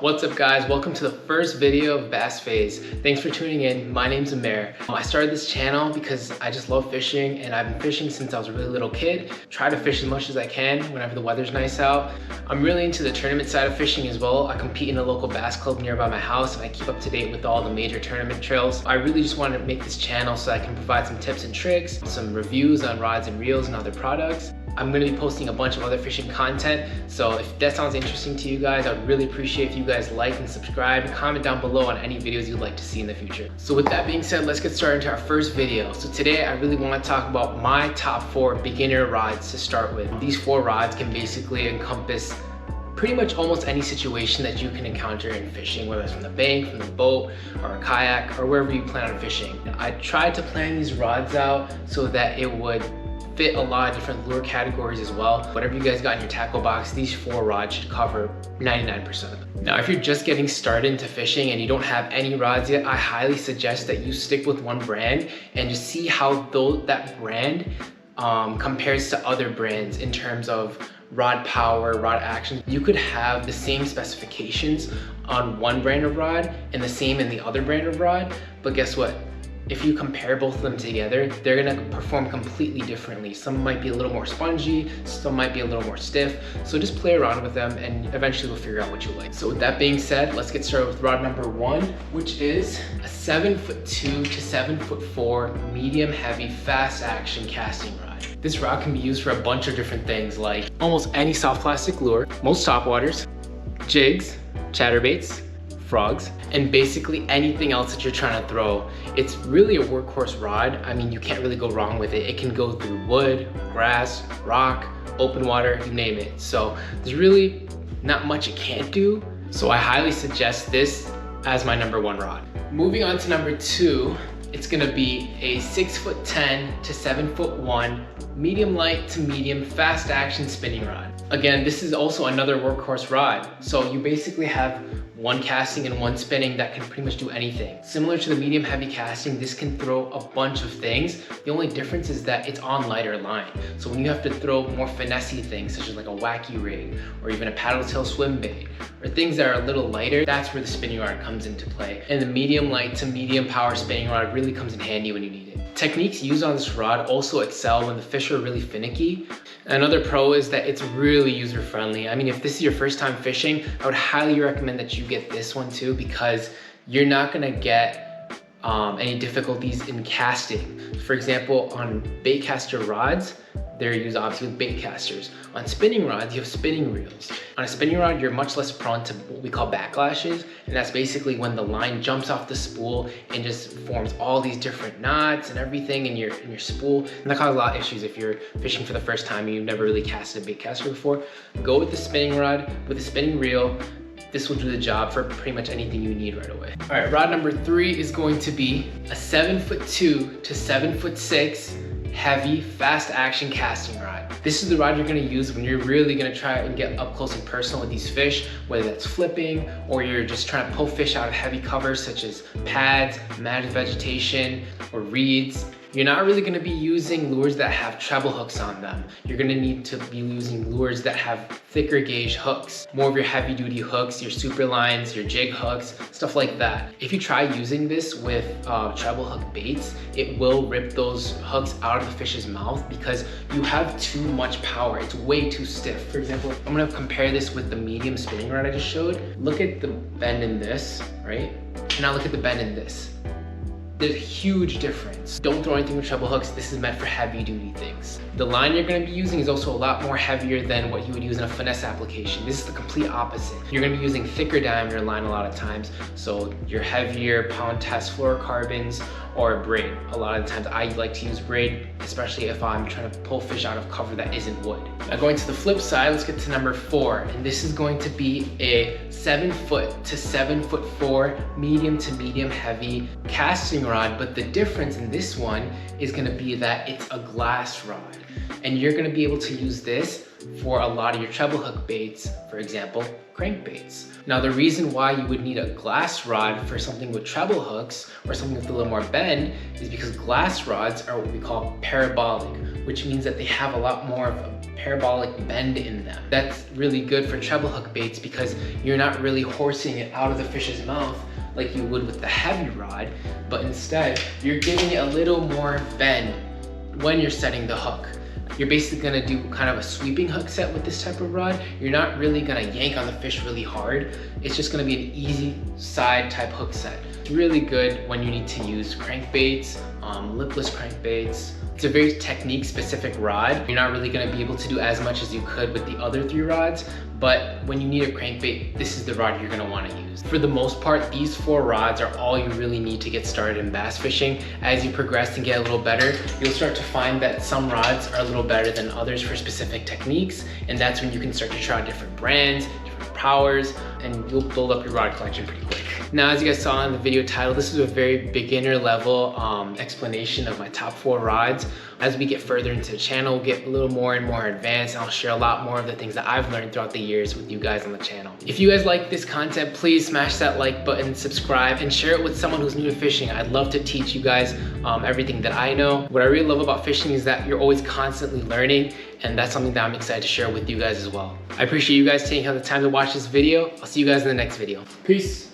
What's up guys, welcome to the first video of Bass Phase. Thanks for tuning in. My name's Amer. I started this channel because I just love fishing and I've been fishing since I was a really little kid. Try to fish as much as I can whenever the weather's nice out. I'm really into the tournament side of fishing as well. I compete in a local bass club nearby my house and I keep up to date with all the major tournament trails. I really just wanted to make this channel so I can provide some tips and tricks, some reviews on rods and reels and other products. I'm going to be posting a bunch of other fishing content, so if that sounds interesting to you guys, I'd really appreciate if you guys like and subscribe and comment down below on any videos you'd like to see in the future. So with that being said, let's get started into our first video. So today I really want to talk about my top 4 beginner rods to start with. These 4 rods can basically encompass pretty much almost any situation that you can encounter in fishing, whether it's from the bank, from the boat, or a kayak, or wherever you plan on fishing. I tried to plan these rods out so that it would fit a lot of different lure categories as well. Whatever you guys got in your tackle box, these 4 rods should cover 99% of them. Now, if you're just getting started into fishing and you don't have any rods yet, I highly suggest that you stick with one brand and just see how that brand compares to other brands in terms of rod power, rod action. You could have the same specifications on one brand of rod and the same in the other brand of rod, but guess what? If you compare both of them together, they're gonna perform completely differently. Some might be a little more spongy, some might be a little more stiff. So just play around with them and eventually we'll figure out what you like. So with that being said, let's get started with rod number 1, which is a 7'2" to 7'4" medium heavy fast action casting rod. This rod can be used for a bunch of different things, like almost any soft plastic lure, most topwaters, jigs, chatterbaits, frogs, and basically anything else that you're trying to throw. It's really a workhorse rod. I mean, you can't really go wrong with it. It can go through wood, grass, rock, open water, you name it. So there's really not much it can't do. So I highly suggest this as my number 1 rod. Moving on to number 2, it's gonna be a 6'10" to 7'1" medium light to medium fast action spinning rod. Again, this is also another workhorse rod. So you basically have one casting and one spinning that can pretty much do anything. Similar to the medium heavy casting, this can throw a bunch of things. The only difference is that it's on lighter line. So when you have to throw more finessey things, such as like a wacky rig, or even a paddle tail swim bait, or things that are a little lighter, that's where the spinning rod comes into play. And the medium light to medium power spinning rod really comes in handy when you need it. Techniques used on this rod also excel when the fish are really finicky. Another pro is that it's really user-friendly. I mean, if this is your first time fishing, I would highly recommend that you get this one too, because you're not gonna get any difficulties in casting. For example, on bait caster rods, they're used obviously with bait casters. On spinning rods, you have spinning reels. On a spinning rod, you're much less prone to what we call backlashes, and that's basically when the line jumps off the spool and just forms all these different knots and everything in your spool. And that causes a lot of issues if you're fishing for the first time and you've never really casted a bait caster before. Go with the spinning rod, with a spinning reel. This will do the job for pretty much anything you need right away. All right, rod number 3 is going to be a 7'2" to 7'6" heavy fast action casting rod. This is the rod you're gonna use when you're really gonna try and get up close and personal with these fish, whether that's flipping or you're just trying to pull fish out of heavy covers such as pads, matted vegetation, or reeds. You're not really gonna be using lures that have treble hooks on them. You're gonna need to be using lures that have thicker gauge hooks, more of your heavy duty hooks, your super lines, your jig hooks, stuff like that. If you try using this with treble hook baits, it will rip those hooks out of the fish's mouth because you have too much power. It's way too stiff. For example, I'm gonna compare this with the medium spinning rod I just showed. Look at the bend in this, right? Now look at the bend in this. There's a huge difference. Don't throw anything with treble hooks. This is meant for heavy duty things. The line you're gonna be using is also a lot more heavier than what you would use in a finesse application. This is the complete opposite. You're gonna be using thicker diameter line a lot of times. So your heavier pound test fluorocarbons or braid. A lot of the times I like to use braid, especially if I'm trying to pull fish out of cover that isn't wood. Now going to the flip side, let's get to number 4. And this is going to be a 7' to 7'4" medium to medium heavy casting rod. But the difference in this one is gonna be that it's a glass rod. And you're gonna be able to use this for a lot of your treble hook baits, for example, crankbaits. Now the reason why you would need a glass rod for something with treble hooks or something with a little more bend is because glass rods are what we call parabolic. which means that they have a lot more of a parabolic bend in them. That's really good for treble hook baits because you're not really horsing it out of the fish's mouth like you would with the heavy rod, but instead you're giving it a little more bend when you're setting the hook. You're basically gonna do kind of a sweeping hook set with this type of rod. You're not really gonna yank on the fish really hard. It's just gonna be an easy side type hook set. It's really good when you need to use crankbaits, lipless crankbaits. It's a very technique specific rod. You're not really gonna be able to do as much as you could with the other 3 rods, but when you need a crankbait, this is the rod you're gonna wanna use. For the most part, these 4 rods are all you really need to get started in bass fishing. As you progress and get a little better, you'll start to find that some rods are a little better than others for specific techniques, and that's when you can start to try different brands, different powers, and you'll build up your rod collection pretty quick. Now, as you guys saw in the video title, this is a very beginner level explanation of my top 4 rods. As we get further into the channel, we'll get a little more and more advanced, and I'll share a lot more of the things that I've learned throughout the years with you guys on the channel. If you guys like this content, please smash that like button, subscribe, and share it with someone who's new to fishing. I'd love to teach you guys everything that I know. What I really love about fishing is that you're always constantly learning, and that's something that I'm excited to share with you guys as well. I appreciate you guys taking the time to watch this video. I'll see you guys in the next video. Peace.